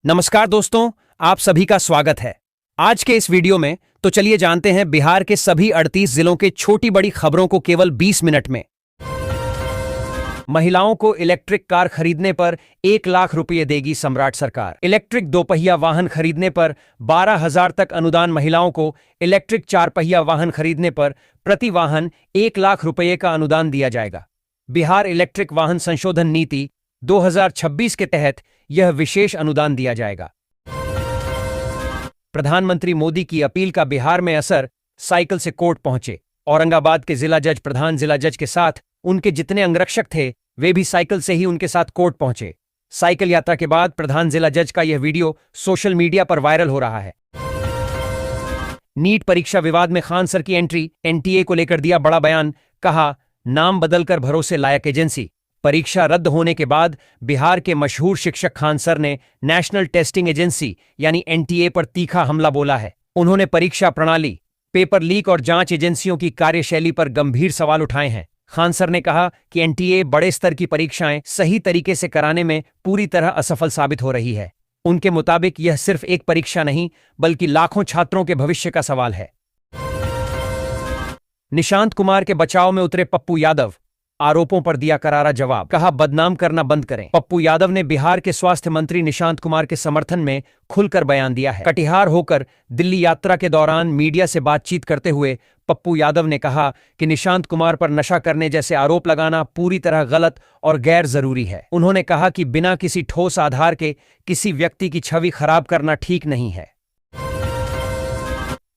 नमस्कार दोस्तों, आप सभी का स्वागत है। आज के इस वीडियो में तो चलिए जानते हैं बिहार के सभी 38 जिलों के छोटी बड़ी खबरों को केवल 20 मिनट में। महिलाओं को इलेक्ट्रिक कार खरीदने पर 1 लाख रुपये देगी सम्राट सरकार। इलेक्ट्रिक दोपहिया वाहन खरीदने पर 12,000 तक अनुदान। महिलाओं को इलेक्ट्रिक 4 पहिया वाहन खरीदने पर प्रति वाहन 1 लाख रुपये का अनुदान दिया जाएगा। बिहार इलेक्ट्रिक वाहन संशोधन नीति 2026 के तहत यह विशेष अनुदान दिया जाएगा। प्रधानमंत्री मोदी की अपील का बिहार में असर, साइकिल से कोर्ट पहुंचे। औरंगाबाद के जिला जज प्रधान जिला जज के साथ उनके जितने अंगरक्षक थे वे भी साइकिल से ही उनके साथ कोर्ट पहुंचे। साइकिल यात्रा के बाद प्रधान जिला जज का यह वीडियो सोशल मीडिया पर वायरल हो रहा है। नीट परीक्षा विवाद में खान सर की एंट्री, एनटीए को लेकर दिया बड़ा बयान। कहा, नाम बदलकर भरोसे लायक एजेंसी। परीक्षा रद्द होने के बाद बिहार के मशहूर शिक्षक खान सर ने नेशनल टेस्टिंग एजेंसी यानी एनटीए पर तीखा हमला बोला है। उन्होंने परीक्षा प्रणाली, पेपर लीक और जांच एजेंसियों की कार्यशैली पर गंभीर सवाल उठाए हैं। खान सर ने कहा कि एनटीए बड़े स्तर की परीक्षाएं सही तरीके से कराने में पूरी तरह असफल साबित हो रही है। उनके मुताबिक यह सिर्फ एक परीक्षा नहीं बल्कि लाखों छात्रों के भविष्य का सवाल है। निशांत कुमार के बचाव में उतरे पप्पू यादव, आरोपों पर दिया करारा जवाब। कहा, बदनाम करना बंद करें। पप्पू यादव ने बिहार के स्वास्थ्य मंत्री निशांत कुमार के समर्थन में खुलकर बयान दिया है। कटिहार होकर दिल्ली यात्रा के दौरान मीडिया से बातचीत करते हुए पप्पू यादव ने कहा कि निशांत कुमार पर नशा करने जैसे आरोप लगाना पूरी तरह गलत और गैर जरूरी है। उन्होंने कहा कि बिना किसी ठोस आधार के किसी व्यक्ति की छवि खराब करना ठीक नहीं है।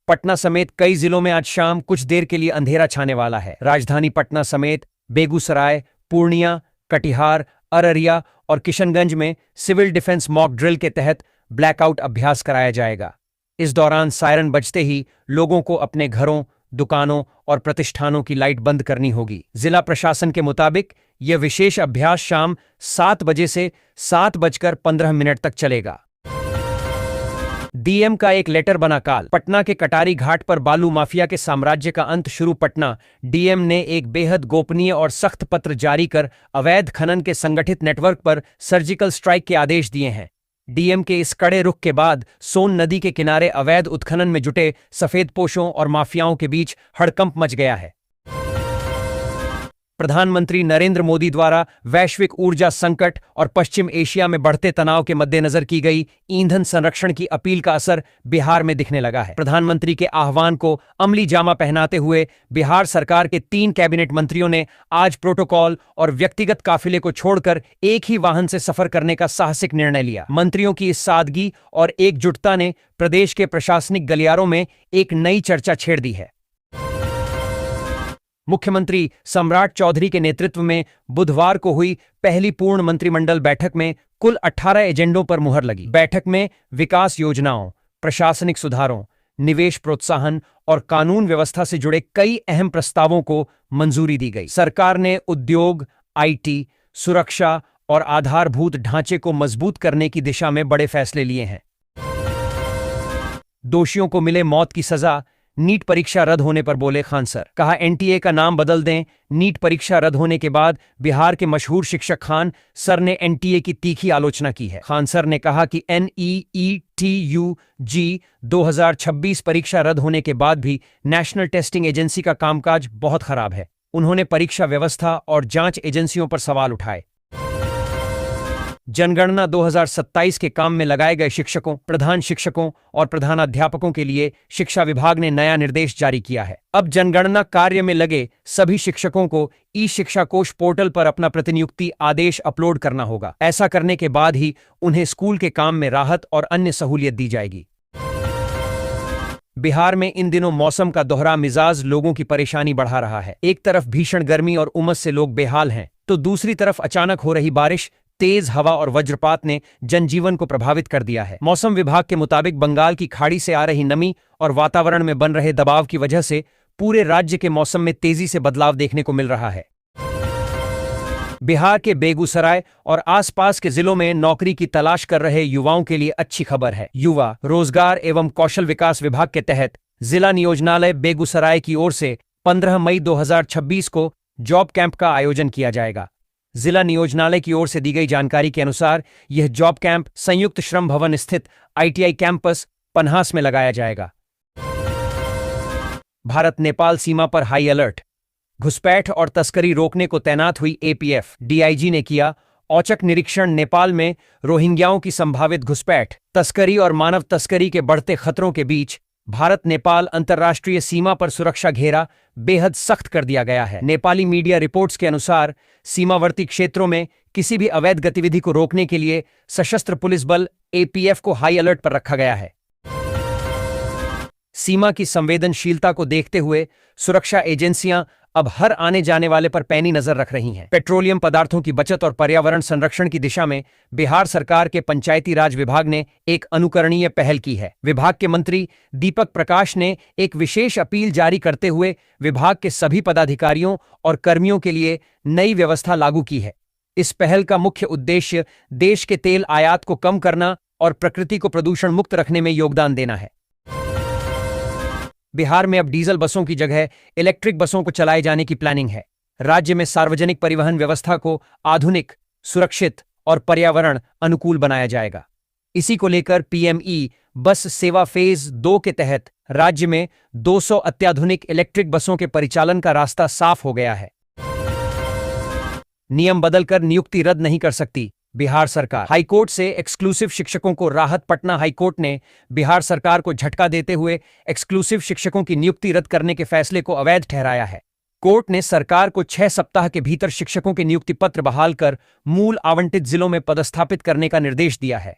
पटना समेत कई जिलों में आज शाम कुछ देर के लिए अंधेरा छाने वाला है। राजधानी पटना समेत बेगूसराय, पूर्णिया, कटिहार, अररिया और किशनगंज में सिविल डिफेंस मॉक ड्रिल के तहत ब्लैकआउट अभ्यास कराया जाएगा। इस दौरान सायरन बजते ही लोगों को अपने घरों, दुकानों और प्रतिष्ठानों की लाइट बंद करनी होगी। जिला प्रशासन के मुताबिक यह विशेष अभ्यास शाम 7 बजे से 7:15 तक चलेगा। डीएम का एक लेटर बना काल। पटना के कटारी घाट पर बालू माफिया के साम्राज्य का अंत शुरू। पटना डीएम ने एक बेहद गोपनीय और सख्त पत्र जारी कर अवैध खनन के संगठित नेटवर्क पर सर्जिकल स्ट्राइक के आदेश दिए हैं। डीएम के इस कड़े रुख के बाद सोन नदी के किनारे अवैध उत्खनन में जुटे सफेदपोशों और माफियाओं के बीच हड़कंप मच गया है। प्रधानमंत्री नरेंद्र मोदी द्वारा वैश्विक ऊर्जा संकट और पश्चिम एशिया में बढ़ते तनाव के मद्देनजर की गई ईंधन संरक्षण की अपील का असर बिहार में दिखने लगा है। प्रधानमंत्री के आह्वान को अमली जामा पहनाते हुए बिहार सरकार के 3 कैबिनेट मंत्रियों ने आज प्रोटोकॉल और व्यक्तिगत काफिले को छोड़कर एक ही वाहन से सफर करने का साहसिक निर्णय लिया। मंत्रियों की इस सादगी और एकजुटता ने प्रदेश के प्रशासनिक गलियारों में एक नई चर्चा छेड़ दी है। मुख्यमंत्री सम्राट चौधरी के नेतृत्व में बुधवार को हुई पहली पूर्ण मंत्रिमंडल बैठक में कुल 18 एजेंडों पर मुहर लगी। बैठक में विकास योजनाओं, प्रशासनिक सुधारों, निवेश प्रोत्साहन और कानून व्यवस्था से जुड़े कई अहम प्रस्तावों को मंजूरी दी गई। सरकार ने उद्योग, आईटी, सुरक्षा और आधारभूत ढांचे को मजबूत करने की दिशा में बड़े फैसले लिए हैं। दोषियों को मिले मौत की सजा। नीट परीक्षा रद्द होने पर बोले खान सर। कहा, एनटीए का नाम बदल दें। नीट परीक्षा रद्द होने के बाद बिहार के मशहूर शिक्षक खान सर ने एनटीए की तीखी आलोचना की है। खान सर ने कहा कि NEETUG 2026 परीक्षा रद्द होने के बाद भी नेशनल टेस्टिंग एजेंसी का कामकाज बहुत खराब है। उन्होंने परीक्षा व्यवस्था और जांच एजेंसियों पर सवाल उठाए। जनगणना 2027 के काम में लगाए गए शिक्षकों, प्रधान शिक्षकों और प्रधानाध्यापकों के लिए शिक्षा विभाग ने नया निर्देश जारी किया है। अब जनगणना कार्य में लगे सभी शिक्षकों को ई शिक्षा कोश पोर्टल पर अपना प्रतिनियुक्ति आदेश अपलोड करना होगा। ऐसा करने के बाद ही उन्हें स्कूल के काम में राहत और अन्य सहूलियत दी जाएगी। बिहार में इन दिनों मौसम का दोहरा मिजाज लोगों की परेशानी बढ़ा रहा है। एक तरफ भीषण गर्मी और उमस से लोग बेहाल हैं, तो दूसरी तरफ अचानक हो रही बारिश, तेज हवा और वज्रपात ने जनजीवन को प्रभावित कर दिया है। मौसम विभाग के मुताबिक बंगाल की खाड़ी से आ रही नमी और वातावरण में बन रहे दबाव की वजह से पूरे राज्य के मौसम में तेजी से बदलाव देखने को मिल रहा है। बिहार के बेगूसराय और आसपास के जिलों में नौकरी की तलाश कर रहे युवाओं के लिए अच्छी खबर है। युवा रोजगार एवं कौशल विकास विभाग के तहत जिला नियोजनालय बेगूसराय की ओर से 15 मई 2026 को जॉब कैंप का आयोजन किया जाएगा। जिला नियोजनालय की ओर से दी गई जानकारी के अनुसार यह जॉब कैंप संयुक्त श्रम भवन स्थित आईटीआई कैंपस पन्हास में लगाया जाएगा। भारत नेपाल सीमा पर हाई अलर्ट। घुसपैठ और तस्करी रोकने को तैनात हुई एपीएफ डीआईजी ने किया औचक निरीक्षण। नेपाल में रोहिंग्याओं की संभावित घुसपैठ, तस्करी और मानव तस्करी के बढ़ते खतरों के बीच भारत नेपाल अंतर्राष्ट्रीय सीमा पर सुरक्षा घेरा बेहद सख्त कर दिया गया है। नेपाली मीडिया रिपोर्ट्स के अनुसार सीमावर्ती क्षेत्रों में किसी भी अवैध गतिविधि को रोकने के लिए सशस्त्र पुलिस बल एपीएफ को हाई अलर्ट पर रखा गया है। सीमा की संवेदनशीलता को देखते हुए सुरक्षा एजेंसियां अब हर आने जाने वाले पर पैनी नजर रख रही हैं। पेट्रोलियम पदार्थों की बचत और पर्यावरण संरक्षण की दिशा में बिहार सरकार के पंचायती राज विभाग ने एक अनुकरणीय पहल की है। विभाग के मंत्री दीपक प्रकाश ने एक विशेष अपील जारी करते हुए विभाग के सभी पदाधिकारियों और कर्मियों के लिए नई व्यवस्था लागू की है। इस पहल का मुख्य उद्देश्य देश के तेल आयात को कम करना और प्रकृति को प्रदूषण मुक्त रखने में योगदान देना है। बिहार में अब डीजल बसों की जगह इलेक्ट्रिक बसों को चलाए जाने की प्लानिंग है। राज्य में सार्वजनिक परिवहन व्यवस्था को आधुनिक, सुरक्षित और पर्यावरण अनुकूल बनाया जाएगा। इसी को लेकर पीएमई बस सेवा फेज 2 के तहत राज्य में 200 अत्याधुनिक इलेक्ट्रिक बसों के परिचालन का रास्ता साफ हो गया है। नियम बदलकर नियुक्ति रद्द नहीं कर सकती बिहार सरकार। हाईकोर्ट से एक्सक्लूसिव शिक्षकों को राहत। पटना हाईकोर्ट ने बिहार सरकार को झटका देते हुए एक्सक्लूसिव शिक्षकों की नियुक्ति रद्द करने के फैसले को अवैध ठहराया है। कोर्ट ने सरकार को 6 सप्ताह के भीतर शिक्षकों के नियुक्ति पत्र बहाल कर मूल आवंटित जिलों में पदस्थापित करने का निर्देश दिया है।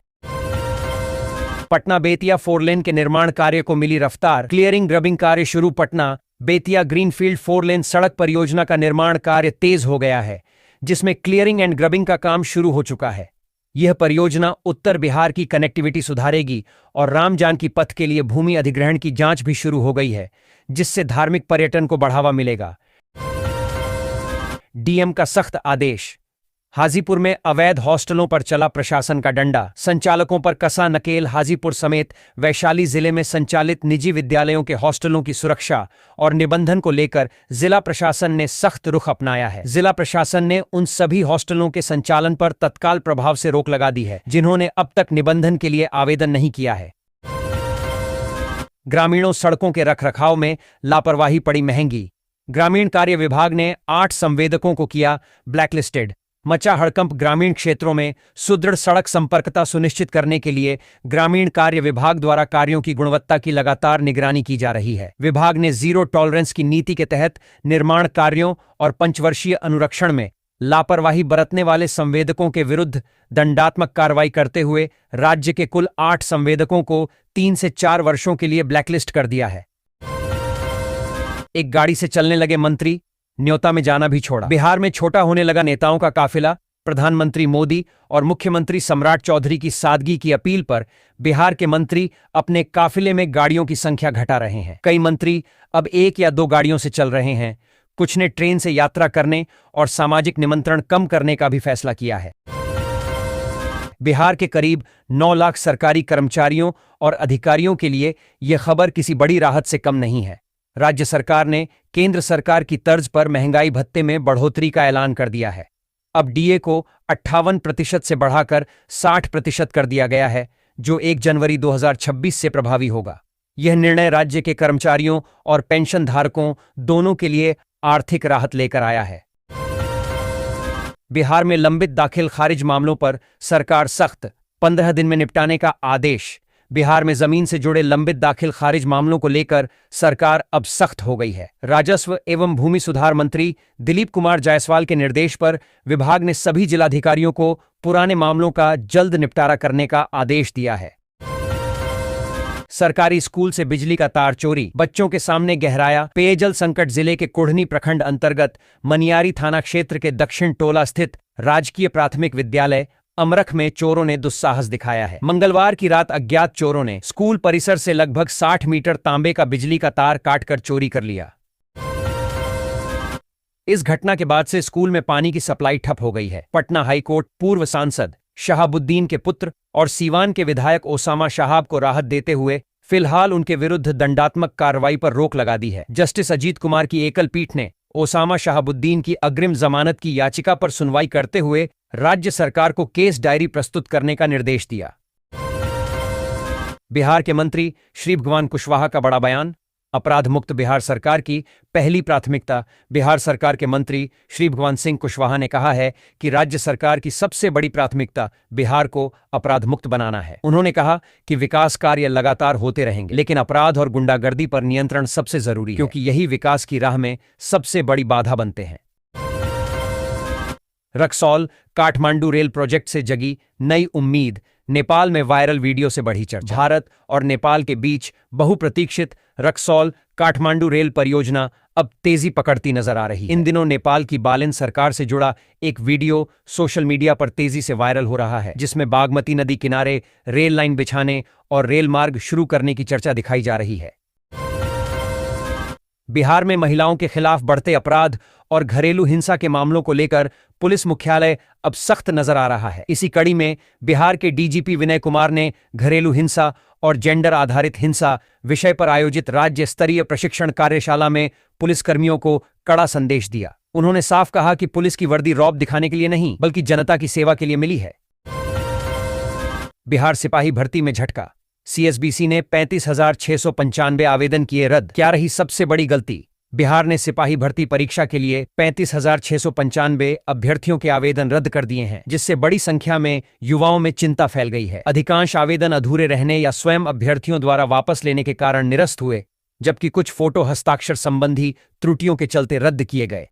पटना बेतिया 4 लेन के निर्माण कार्य को मिली रफ्तार। क्लियरिंग ग्रबिंग कार्य शुरू। पटना बेतिया ग्रीनफील्ड 4 लेन सड़क परियोजना का निर्माण कार्य तेज हो गया है, जिसमें क्लियरिंग एंड ग्रबिंग का काम शुरू हो चुका है। यह परियोजना उत्तर बिहार की कनेक्टिविटी सुधारेगी और राम जानकी पथ के लिए भूमि अधिग्रहण की जांच भी शुरू हो गई है, जिससे धार्मिक पर्यटन को बढ़ावा मिलेगा। डीएम का सख्त आदेश। हाजीपुर में अवैध हॉस्टलों पर चला प्रशासन का डंडा। संचालकों पर कसा नकेल। हाजीपुर समेत वैशाली जिले में संचालित निजी विद्यालयों के हॉस्टलों की सुरक्षा और निबंधन को लेकर जिला प्रशासन ने सख्त रुख अपनाया है। जिला प्रशासन ने उन सभी हॉस्टलों के संचालन पर तत्काल प्रभाव से रोक लगा दी है जिन्होंने अब तक निबंधन के लिए आवेदन नहीं किया है। ग्रामीणों सड़कों के रखरखाव में लापरवाही पड़ी महंगी। ग्रामीण कार्य विभाग ने 8 संवेदकों को किया ब्लैकलिस्टेड। मचा हड़कंप। ग्रामीण क्षेत्रों में सुदृढ़ सड़क संपर्कता सुनिश्चित करने के लिए ग्रामीण कार्य विभाग द्वारा कार्यों की गुणवत्ता की लगातार निगरानी की जा रही है। विभाग ने जीरो टॉलरेंस की नीति के तहत निर्माण कार्यों और पंचवर्षीय अनुरक्षण में लापरवाही बरतने वाले संवेदकों के विरुद्ध दंडात्मक कार्रवाई करते हुए राज्य के कुल 8 संवेदकों को 3 से 4 वर्षों के लिए ब्लैकलिस्ट कर दिया है। एक गाड़ी से चलने लगे मंत्री, न्योता में जाना भी छोड़ा। बिहार में छोटा होने लगा नेताओं का काफिला। प्रधानमंत्री मोदी और मुख्यमंत्री सम्राट चौधरी की सादगी की अपील पर बिहार के मंत्री अपने काफिले में गाड़ियों की संख्या घटा रहे हैं। कई मंत्री अब 1 या 2 गाड़ियों से चल रहे हैं। कुछ ने ट्रेन से यात्रा करने और सामाजिक निमंत्रण कम करने का भी फैसला किया है। बिहार के करीब 9 लाख सरकारी कर्मचारियों और अधिकारियों के लिए यह खबर किसी बड़ी राहत से कम नहीं है। राज्य सरकार ने केंद्र सरकार की तर्ज पर महंगाई भत्ते में बढ़ोतरी का ऐलान कर दिया है। अब डीए को 58% से बढ़ाकर 60% कर दिया गया है, जो 1 जनवरी 2026 से प्रभावी होगा। यह निर्णय राज्य के कर्मचारियों और पेंशन धारकों दोनों के लिए आर्थिक राहत लेकर आया है। बिहार में लंबित दाखिल खारिज मामलों पर सरकार सख्त। 15 दिन में निपटाने का आदेश। बिहार में जमीन से जुड़े लंबित दाखिल खारिज मामलों को लेकर सरकार अब सख्त हो गई है। राजस्व एवं भूमि सुधार मंत्री दिलीप कुमार जायसवाल के निर्देश पर विभाग ने सभी जिलाधिकारियों को पुराने मामलों का जल्द निपटारा करने का आदेश दिया है। सरकारी स्कूल से बिजली का तार चोरी, बच्चों के सामने गहराया पेयजल संकट। जिले के कुढ़नी प्रखंड अंतर्गत मनियारी थाना क्षेत्र के दक्षिण टोला स्थित राजकीय प्राथमिक विद्यालय अमरख में चोरों ने दुस्साहस दिखाया है। मंगलवार की रात अज्ञात चोरों ने स्कूल परिसर से लगभग 60 मीटर तांबे का बिजली का तार काटकर चोरी कर लिया। इस घटना के बाद से स्कूल में पानी की सप्लाई ठप हो गई है। पटना हाईकोर्ट पूर्व सांसद शहाबुद्दीन के पुत्र और सीवान के विधायक ओसामा शाहाब को राहत देते हुए फिलहाल उनके विरुद्ध दंडात्मक कार्रवाई पर रोक लगा दी है। जस्टिस अजीत कुमार की एकल पीठ ने ओसामा शहाबुद्दीन की अग्रिम जमानत की याचिका पर सुनवाई करते हुए राज्य सरकार को केस डायरी प्रस्तुत करने का निर्देश दिया। बिहार के मंत्री श्री भगवान कुशवाहा का बड़ा बयान। अपराध मुक्त बिहार सरकार की पहली प्राथमिकता। बिहार सरकार के मंत्री श्री भगवान सिंह कुशवाहा ने कहा है कि राज्य सरकार की सबसे बड़ी प्राथमिकता बिहार को अपराध मुक्त बनाना है। उन्होंने कहा कि विकास कार्य लगातार होते रहेंगे, लेकिन अपराध और गुंडागर्दी पर नियंत्रण सबसे जरूरी है, क्योंकि यही विकास की राह में सबसे बड़ी बाधा बनते हैं। रक्सौल काठमांडू रेल प्रोजेक्ट से जगी नई उम्मीद। नेपाल में वायरल वीडियो से बढ़ी चर्चा। भारत और नेपाल के बीच बहुप्रतीक्षित रक्सौल काठमांडू रेल परियोजना अब तेजी पकड़ती नजर आ रही है। इन दिनों नेपाल की बालिन सरकार से जुड़ा एक वीडियो सोशल मीडिया पर तेजी से वायरल हो रहा है, जिसमें बागमती नदी किनारे रेल लाइन बिछाने और रेल मार्ग शुरू करने की चर्चा दिखाई जा रही है। बिहार में महिलाओं के खिलाफ बढ़ते अपराध और घरेलू हिंसा के मामलों को लेकर पुलिस मुख्यालय अब सख्त नजर आ रहा है। इसी कड़ी में बिहार के डीजीपी विनय कुमार ने घरेलू हिंसा और जेंडर आधारित हिंसा विषय पर आयोजित राज्य स्तरीय प्रशिक्षण कार्यशाला में पुलिसकर्मियों को कड़ा संदेश दिया। उन्होंने साफ कहा कि पुलिस की वर्दी रौब दिखाने के लिए नहीं, बल्कि जनता की सेवा के लिए मिली है। बिहार सिपाही भर्ती में झटका। सीएसबीसी ने 35,695 आवेदन किए रद्द। क्या रही सबसे बड़ी गलती? बिहार ने सिपाही भर्ती परीक्षा के लिए 35,695 अभ्यर्थियों के आवेदन रद्द कर दिए हैं, जिससे बड़ी संख्या में युवाओं में चिंता फैल गई है। अधिकांश आवेदन अधूरे रहने या स्वयं अभ्यर्थियों द्वारा वापस लेने के कारण निरस्त हुए, जबकि कुछ फोटो हस्ताक्षर संबंधी त्रुटियों के चलते रद्द किए गए।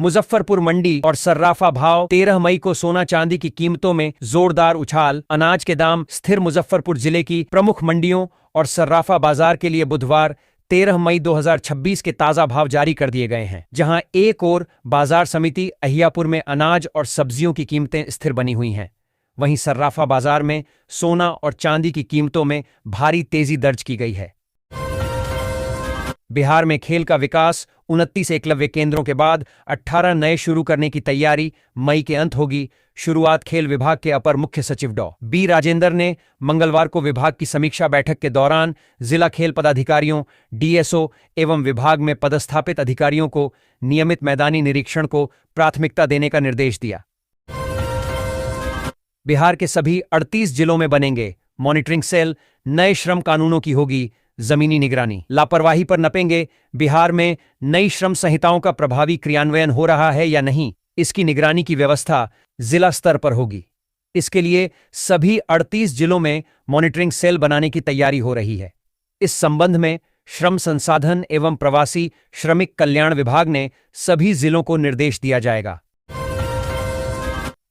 मुजफ्फरपुर मंडी और सर्राफा भाव। 13 मई को सोना चांदी की कीमतों में जोरदार उछाल। अनाज के दाम स्थिर। मुजफ्फरपुर जिले की प्रमुख मंडियों और सर्राफा बाजार के लिए बुधवार 13 मई 2026 के ताजा भाव जारी कर दिए गए हैं, जहां एक ओर बाजार समिति अहियापुर में अनाज और सब्जियों की कीमतें स्थिर बनी हुई हैं, वहीं सर्राफा बाजार में सोना और चांदी की कीमतों में भारी तेजी दर्ज की गई है। बिहार में खेल का विकास। 29 एकलव्य केंद्रों के बाद 18 नए शुरू करने की तैयारी मई के अंत होगी। शुरुआत खेल विभाग के अपर मुख्य सचिव डॉ. बी. राजेंद्र ने मंगलवार को विभाग की समीक्षा बैठक के दौरान जिला खेल पदाधिकारियों, डीएसओ एवं विभाग में पदस्थापित अधिकारियों को नियमित मैदानी निरीक्षण को प्राथमिकता देने का निर्देश दिया। बिहार के सभी 38 जिलों में बनेंगे मॉनिटरिंग सेल। नए श्रम कानूनों की होगी जमीनी निगरानी। लापरवाही पर नपेंगे। बिहार में नई श्रम संहिताओं का प्रभावी क्रियान्वयन हो रहा है या नहीं, इसकी निगरानी की व्यवस्था जिला स्तर पर होगी। इसके लिए सभी 38 जिलों में मॉनिटरिंग सेल बनाने की तैयारी हो रही है। इस संबंध में श्रम संसाधन एवं प्रवासी श्रमिक कल्याण विभाग ने सभी जिलों को निर्देश दिया जाएगा।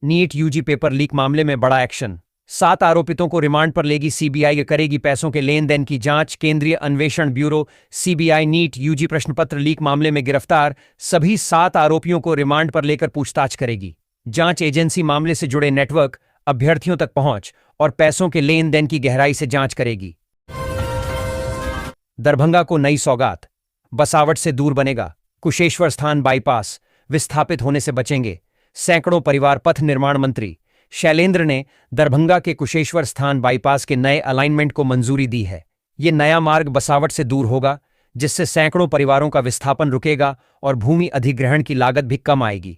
नीट यूजी पेपर लीक मामले में बड़ा एक्शन। 7 आरोपितों को रिमांड पर लेगी सीबीआई। करेगी पैसों के लेन देन की जांच। केंद्रीय अन्वेषण ब्यूरो सीबीआई नीट यूजी प्रश्नपत्र लीक मामले में गिरफ्तार सभी 7 आरोपियों को रिमांड पर लेकर पूछताछ करेगी। जांच एजेंसी मामले से जुड़े नेटवर्क, अभ्यर्थियों तक पहुंच और पैसों के लेन देन की गहराई से जांच करेगी। दरभंगा को नई सौगात। बसावट से दूर बनेगा कुशेश्वर स्थान बाईपास। विस्थापित होने से बचेंगे सैकड़ों परिवार। पथ निर्माण मंत्री शैलेंद्र ने दरभंगा के कुशेश्वर स्थान बाईपास के नए अलाइनमेंट को मंजूरी दी है। ये नया मार्ग बसावट से दूर होगा, जिससे सैकड़ों परिवारों का विस्थापन रुकेगा और भूमि अधिग्रहण की लागत भी कम आएगी।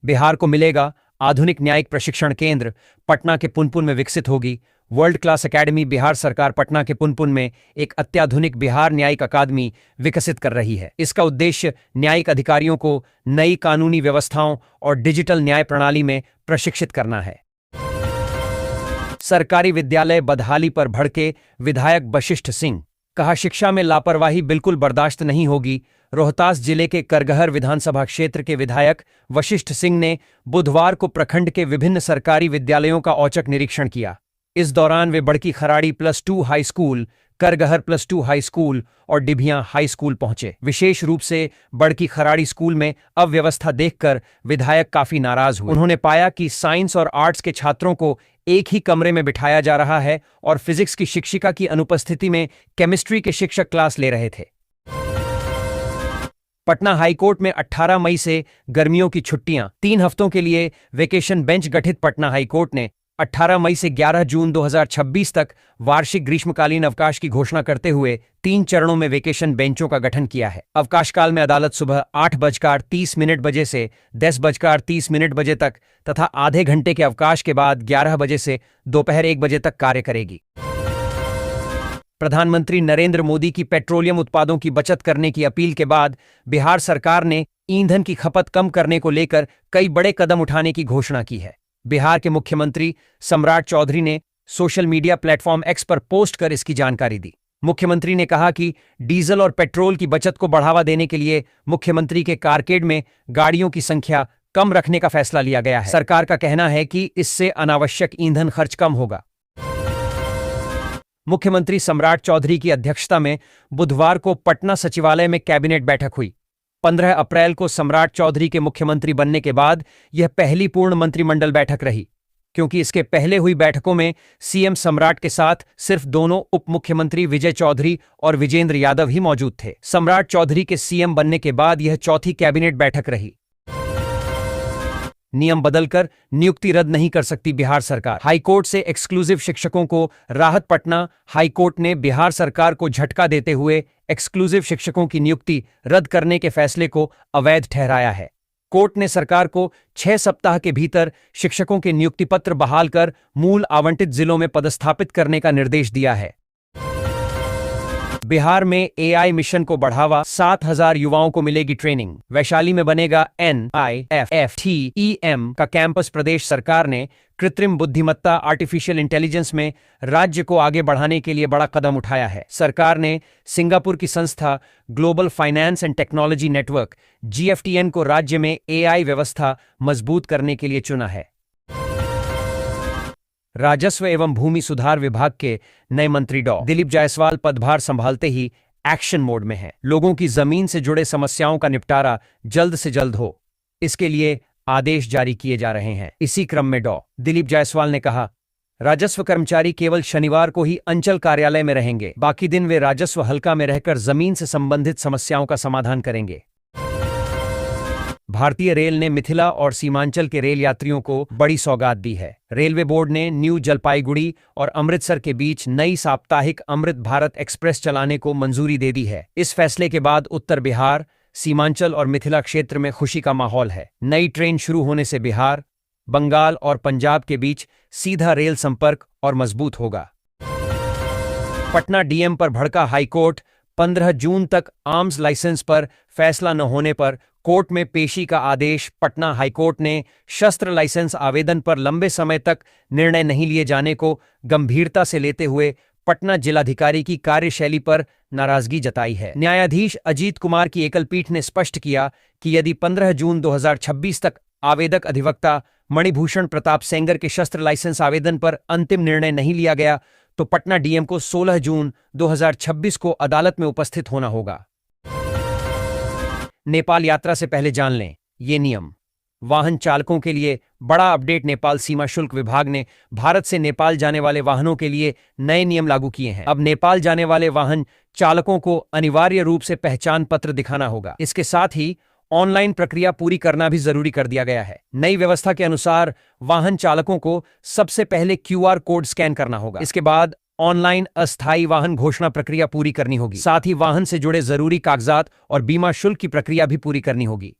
बिहार को मिलेगा आधुनिक न्यायिक प्रशिक्षण केंद्र। पटना के पुनपुन में विकसित होगी वर्ल्ड क्लास एकेडमी। बिहार सरकार पटना के पुनपुन में एक अत्याधुनिक बिहार न्यायिक अकादमी विकसित कर रही है। इसका उद्देश्य न्यायिक अधिकारियों को नई कानूनी व्यवस्थाओं और डिजिटल न्याय प्रणाली में प्रशिक्षित करना है। सरकारी विद्यालय बदहाली पर भड़के विधायक वशिष्ठ सिंह। कहा, शिक्षा में लापरवाही बिल्कुल बर्दाश्त नहीं होगी। रोहतास जिले के करगहर विधानसभा क्षेत्र के विधायक वशिष्ठ सिंह ने बुधवार को प्रखंड के विभिन्न सरकारी विद्यालयों का औचक निरीक्षण किया। इस दौरान वे बड़की Kharadi +2 high school, Kargahar +2 high school और डिभियां हाई स्कूल पहुंचे। विशेष रूप से बड़की खराड़ी स्कूल में अव्यवस्था देखकर विधायक काफी नाराज हुए। उन्होंने पाया कि साइंस और आर्ट्स के छात्रों को एक ही कमरे में बिठाया जा रहा है और फिजिक्स की शिक्षिका की अनुपस्थिति में केमिस्ट्री के शिक्षक क्लास ले रहे थे। पटना हाईकोर्ट में 18 मई से गर्मियों की छुट्टियां। 3 हफ्तों के लिए वेकेशन बेंच गठित। पटना हाईकोर्ट ने 18 मई से 11 जून 2026 तक वार्षिक ग्रीष्मकालीन अवकाश की घोषणा करते हुए 3 चरणों में वेकेशन बेंचों का गठन किया है। अवकाश काल में अदालत सुबह 8:30 बजे से 10:30 बजे तक तथा आधे घंटे के अवकाश के बाद 11 बजे से दोपहर 1 बजे तक कार्य करेगी। प्रधानमंत्री नरेंद्र मोदी की पेट्रोलियम उत्पादों की बचत करने की अपील के बाद बिहार सरकार ने ईंधन की खपत कम करने को लेकर कई बड़े कदम उठाने की घोषणा की है। बिहार के मुख्यमंत्री सम्राट चौधरी ने सोशल मीडिया प्लेटफॉर्म एक्स पर पोस्ट कर इसकी जानकारी दी। मुख्यमंत्री ने कहा कि डीजल और पेट्रोल की बचत को बढ़ावा देने के लिए मुख्यमंत्री के कारकेड में गाड़ियों की संख्या कम रखने का फैसला लिया गया है। सरकार का कहना है कि इससे अनावश्यक ईंधन खर्च कम होगा। मुख्यमंत्री सम्राट चौधरी की अध्यक्षता में बुधवार को पटना सचिवालय में कैबिनेट बैठक हुई। 15 अप्रैल को सम्राट चौधरी के मुख्यमंत्री बनने के बाद यह पहली पूर्ण मंत्रिमंडल बैठक रही, क्योंकि इसके पहले हुई बैठकों में सीएम सम्राट के साथ सिर्फ दोनों उप मुख्यमंत्री विजय चौधरी और विजेंद्र यादव ही मौजूद थे। सम्राट चौधरी के सीएम बनने के बाद यह चौथी कैबिनेट बैठक रही। नियम बदलकर नियुक्ति रद्द नहीं कर सकती बिहार सरकार। हाईकोर्ट से एक्सक्लूसिव शिक्षकों को राहत। पटना हाईकोर्ट ने बिहार सरकार को झटका देते हुए एक्सक्लूसिव शिक्षकों की नियुक्ति रद्द करने के फैसले को अवैध ठहराया है। कोर्ट ने सरकार को 6 सप्ताह के भीतर शिक्षकों के नियुक्ति पत्र बहाल कर मूल आवंटित जिलों में पदस्थापित करने का निर्देश दिया है। बिहार में एआई मिशन को बढ़ावा, 7,000 युवाओं को मिलेगी ट्रेनिंग। वैशाली में बनेगा NIFTEM का कैंपस। प्रदेश सरकार ने कृत्रिम बुद्धिमत्ता आर्टिफिशियल इंटेलिजेंस में राज्य को आगे बढ़ाने के लिए बड़ा कदम उठाया है। सरकार ने सिंगापुर की संस्था global finance and technology network GFTN को राज्य में एआई व्यवस्था मजबूत करने के लिए चुना है। राजस्व एवं भूमि सुधार विभाग के नए मंत्री डॉ. दिलीप जायसवाल पदभार संभालते ही एक्शन मोड में हैं। लोगों की जमीन से जुड़े समस्याओं का निपटारा जल्द से जल्द हो, इसके लिए आदेश जारी किए जा रहे हैं। इसी क्रम में डॉ. दिलीप जायसवाल ने कहा, राजस्व कर्मचारी केवल शनिवार को ही अंचल कार्यालय में रहेंगे, बाकी दिन वे राजस्व हल्का में रहकर जमीन से संबंधित समस्याओं का समाधान करेंगे। भारतीय रेल ने मिथिला और सीमांचल के रेल यात्रियों को बड़ी सौगात दी है। रेलवे बोर्ड ने न्यू जलपाईगुड़ी और अमृतसर के बीच नई साप्ताहिक अमृत भारत एक्सप्रेस चलाने को मंजूरी दे दी है। इस फैसले के बाद उत्तर बिहार, सीमांचल और मिथिला क्षेत्र में खुशी का माहौल है। नई ट्रेन शुरू होने से बिहार, बंगाल और पंजाब के बीच सीधा रेल संपर्क और मजबूत होगा। पटना डीएम पर भड़का हाईकोर्ट। 15 जून तक आर्म्स लाइसेंस पर फैसला न होने पर कोर्ट में पेशी का आदेश। पटना हाईकोर्ट ने शस्त्र लाइसेंस आवेदन पर लंबे समय तक निर्णय नहीं लिए जाने को गंभीरता से लेते हुए पटना जिलाधिकारी की कार्यशैली पर नाराजगी जताई है। न्यायाधीश अजीत कुमार की एकल पीठ ने स्पष्ट किया कि यदि 15 जून 2026 तक आवेदक अधिवक्ता मणिभूषण प्रताप सेंगर के शस्त्र लाइसेंस आवेदन पर अंतिम निर्णय नहीं लिया गया तो पटना डीएम को 16 जून 2026 को अदालत में उपस्थित होना होगा। नेपाल यात्रा से पहले जान लें ये नियम। वाहन चालकों के लिए बड़ा अपडेट। नेपाल सीमा शुल्क विभाग ने भारत से नेपाल जाने वाले वाहनों के लिए नए नियम लागू किए हैं। अब नेपाल जाने वाले वाहन चालकों को अनिवार्य रूप से पहचान पत्र दिखाना होगा। इसके साथ ही ऑनलाइन प्रक्रिया पूरी करना भी जरूरी कर दिया गया है। नई व्यवस्था के अनुसार वाहन चालकों को सबसे पहले QR कोड स्कैन करना होगा। इसके बाद ऑनलाइन अस्थायी वाहन घोषणा प्रक्रिया पूरी करनी होगी। साथ ही वाहन से जुड़े जरूरी कागजात और बीमा शुल्क की प्रक्रिया भी पूरी करनी होगी।